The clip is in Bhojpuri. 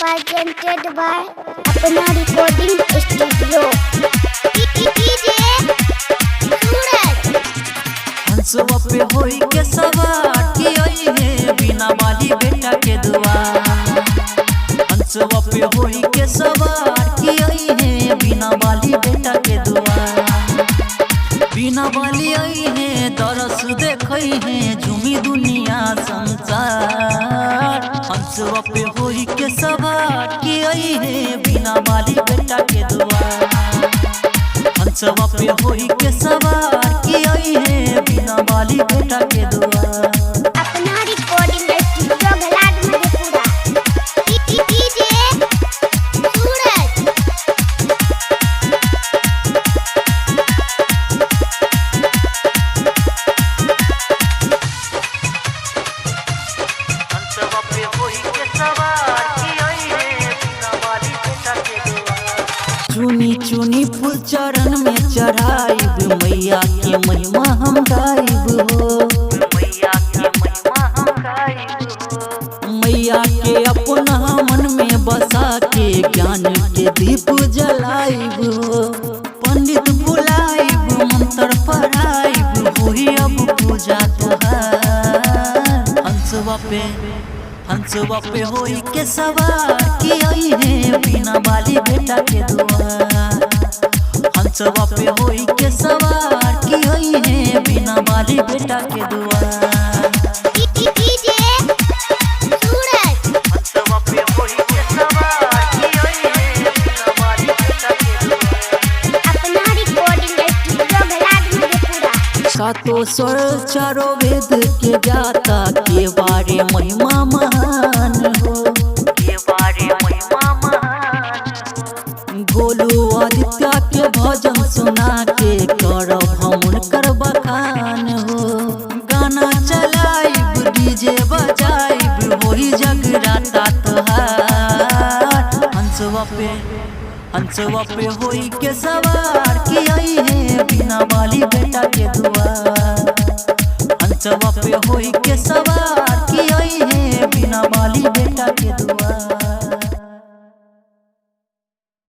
presented by अपना recording studio। हंसवा पे होई के सवार की आई है बिना वाली बेटा के दुआ। हंसवा पे होई के सवार की आई है बिना वाली बेटा के दुआ। बिना वाली आई है दरस देखई है झूमी दुनिया संसार। हंसवा पे होई के सवार की आई है बिना वाली बेटा के दुआ। हंसवा पे होई के सवार की आई है बिना वाली बेटा के दुआ। अपना recording studio घलाट मधेपुरा। डीजे सूरज। हंसवा पे होई के सवार की आई है बिना वाली बेटा के दुआ। चुनी चुनी फूल चरण में चढ़ाइब मैया के महिमा हम गाइब हो। मैया के महिमा हम गाइब हो। मैया के अपना मन में बसा के ज्ञान के दीप जलाइब हो। पंडित बुलाइब मंत्र पढ़ाइब होई अब पूजा तुहार। हंसवा पे होई के सवार की आई है बिना वाली बेटा के दुआ। हंसवा पे होई के सवार की आई है बिना वाली बेटा के दुआ। डीजे सूरज। हंसवा पे होई के सवार की आई है बिना वाली बेटा के दुआ। अपना recording studio घलाट मधेपुरा। सातों स्वर चारों वेद के ज्ञाता के बारे महिमा महान हो। के बारे महिमा महान। गोलू आदित्य के भजन सुना के करब हम उनकर बखान हो। गाना चलाइब डीजे बजाइब होई जगराता तोहार। हंसवा पे होई के सवार की आई है बिना वाली बेटा के दुआ। हंसवा पे होई के सवार की आई है बिना